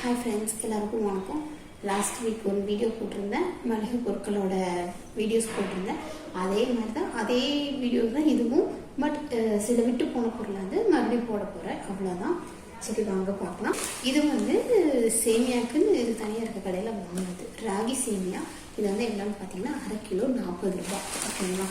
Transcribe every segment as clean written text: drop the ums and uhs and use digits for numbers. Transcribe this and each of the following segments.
Hi friends எல்லாருக்கும் வணக்கம். Last week ஒரு வீடியோ போட்டிருந்தேன், மளிகை பொருட்களோட வீடியோஸ் போட்டிருந்தேன். அதே மாதிரி தான் அதே வீடியோ தான் இதுவும். பட் சில விட்டு போன பொருள் வந்து மறுபடியும் போட போகிறேன், அவ்வளோதான். சரி வாங்க பார்க்கலாம். இது வந்து சேமியாக்குன்னு இது தனியாக இருக்க கடையில் வாங்கினது ராகி சேமியா. இது வந்து என்னன்னு பார்த்தீங்கன்னா 1/2 கிலோ 40 ரூபாய். ஓகேங்களா.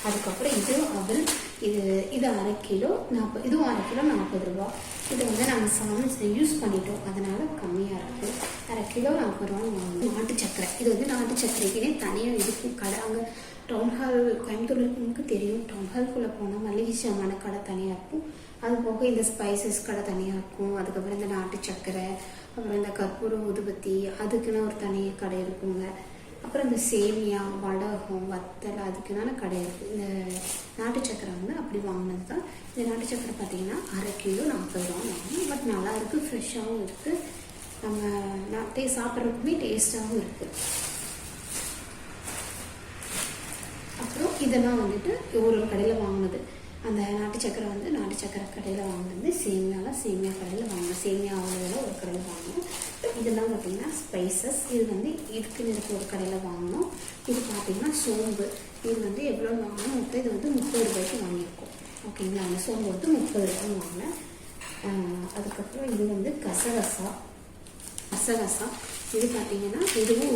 அதுக்கப்புறம் இது அவல், இது 1/2 கிலோ 40, இதுவும் 1/2 கிலோ 40 ரூபா. இது வந்து நாங்கள் சாமி யூஸ் பண்ணிட்டோம், அதனால கம்மியாக இருக்குது. 1/2 கிலோ 40 ரூபா வாங்கணும். நாட்டு சக்கரை, இது வந்து நாட்டு சக்கரைக்குனே தனியாக இருக்கும் கடை. அங்கே டவுன் ஹால் கோயம்புத்தூர் இருக்கவங்களுக்கு தெரியும். டவுன் ஹால்குள்ளே போனால் மளிகை சாமான கடை தனியாக இருக்கும். அது போக இந்த ஸ்பைசஸ் கடை தனியாக இருக்கும். அதுக்கப்புறம் இந்த நாட்டு சக்கரை, அப்புறம் இந்த கற்பூரம் ஊதுபத்தி அதுக்குன்னு ஒரு தனி கடை இருக்குங்க. அப்புறம் இந்த சேமியா, வடகம், வத்தல் அதுக்குனால கடை இருக்குது. இந்த நாட்டு சக்கரை வந்து அப்படி வாங்கினது தான். இந்த நாட்டு சக்கரை பார்த்தீங்கன்னா 1/2 கிலோ 40 ரூபா வாங்கணும். பட் நல்லா இருக்குது, ஃப்ரெஷ்ஷாகவும் இருக்குது. நம்ம சாப்பிட்றதுக்குமே டேஸ்ட்டாகவும் இருக்குது. அப்புறம் இதெல்லாம் வந்துட்டு ஒரு கடையில் வாங்கினது. அந்த நாட்டு சக்கரை வந்து நாட்டு சக்கரை கடையில் வாங்கினது. சேமியா கடையில் வாங்கினேன். சேமியா அவ்வளோ ஒரு கடையில் வாங்கினோம். இதெல்லாம் பார்த்தீங்கன்னா ஸ்பைசஸ். இது வந்து இதுக்குன்னு இருக்க ஒரு கடையில் வாங்கினோம். இது பார்த்தீங்கன்னா சோம்பு. இது வந்து எவ்வளோ வாங்கினோம்? இது வந்து 30 ரூபாய்க்கு வாங்கியிருக்கோம். ஓகேங்களா. அந்த சோம்பு வந்து 30 ரூபாய் வாங்கினேன். அதுக்கப்புறம் இது வந்து கசகசா. இது பார்த்தீங்கன்னா இதுவும்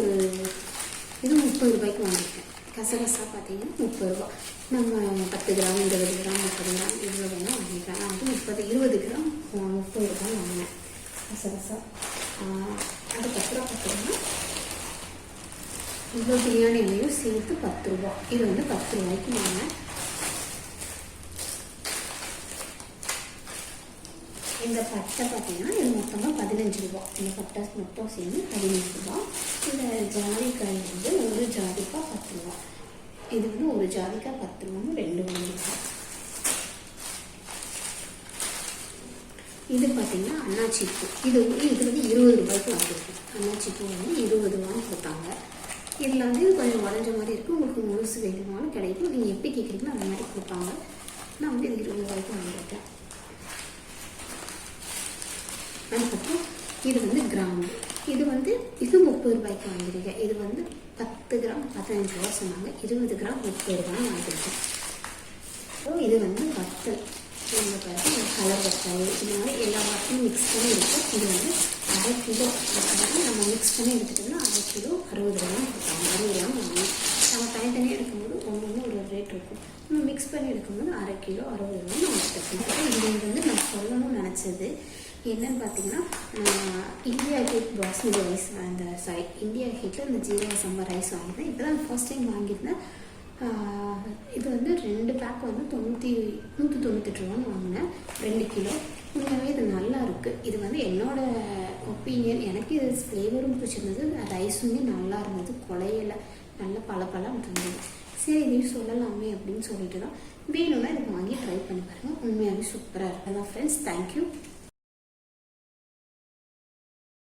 30 ரூபாய்க்கு வாங்கியிருக்கேன். கசகசா பார்த்தீங்கன்னா 30 ரூபா. நம்ம 10 கிராம் 20 கிராம் 30 கிராம் இவ்வளோ வேணால் வாங்கிக்கலாம். நான் வந்து 20 கிராம் 30 ரூபாய் வாங்கினேன் கசகசா. அதுக்கப்புறம் பார்த்தீங்கன்னா இவ்வளோ பிரியாணி எண்ணெயும் சேர்த்து 10 ரூபா. இது வந்து 10 ரூபாய்க்கு வாங்கினேன். இந்த பட்டை பார்த்தீங்கன்னா இது மொத்தமாக 15 ரூபா. இந்த பட்டை மொத்தம் சேர்ந்து 15 ரூபா. இந்த ஜாதிக்காய் வந்து ஒரு ஜாதிக்காய் 10 ரூபா. இது வந்து ஒரு ஜாதிக்காய் 10 ரூபான்னு 2 வாங்கிருக்கோம். இது பார்த்தீங்கன்னா அன்னாச்சிப்பூ. இது வந்து 20 ரூபாய்க்கு வாங்கியிருக்கோம். அன்னாச்சிப்பூ வந்து 20 ரூபான்னு கொடுத்தாங்க. இதில் வந்து இது கொஞ்சம் உடஞ்ச மாதிரி இருக்குது. உங்களுக்கு முழுசு வேணுமாலும் கிடைக்கும். நீங்கள் எப்படி கேட்குறீங்களோ அந்த மாதிரி கொடுப்பாங்க. நான் வந்து இது 20 ரூபாய்க்கு வாங்கியிருக்கேன். அதுக்கப்புறம் இது வந்து கிராம்பு. இது 30 ரூபாய்க்கு வாங்கியிருக்கேன். இது வந்து 10 கிராம் 15 ரூபா சொன்னாங்க. 20 கிராம் 30 ரூபான்னு வாங்கியிருக்கேன். அப்புறம் இது வந்து வத்தல். கலர் வத்தல் இந்த மாதிரி எல்லா வத்தலும் மிக்ஸ் பண்ணி இருக்கும். இது வந்து 1/2 கிலோ நம்ம மிக்ஸ் பண்ணி எடுத்துட்டோம்னா 1/2 கிலோ 60 ரூபா கொடுத்தாங்க. 60 ரூபா வாங்கணும். நம்ம தனித்தனியாக எடுக்கும்போது ஒன்று ஒரு ரேட் இருக்கும். நம்ம மிக்ஸ் பண்ணி எடுக்கும்போது 1/2 கிலோ 60 ரூபா நம்ம எடுத்துக்கணும். இது வந்து நான் சொல்லணும்னு நினச்சது என்னன்னு பார்த்தீங்கன்னா, India Gate basmati rice, India கேட்டில் இந்த ஜீரக சம்பா ரைஸ் வாங்கியிருந்தேன். இப்போ தான் ஃபர்ஸ்ட் டைம் வாங்கியிருந்தேன். இது வந்து 2 பேக் வந்து 198 ரூபான்னு வாங்கினேன். 2 கிலோ. உண்மையாகவே இது நல்லா இருக்குது. இது வந்து என்னோட ஒப்பீனியன். எனக்கு இது ஃப்ளேவரும் பிடிச்சிருந்தது, ரைஸுமே நல்லா இருந்தது, குழையில நல்ல பழப்பழம் இருந்தது. சரி இதையும் சொல்லலாமே அப்படின்னு சொல்லிட்டு தான் வேணும்னா இதை வாங்கி ட்ரை பண்ணி பாருங்கள். உண்மையாகவே சூப்பராக இருக்குது. அதான் ஃப்ரெண்ட்ஸ், தேங்க்யூ.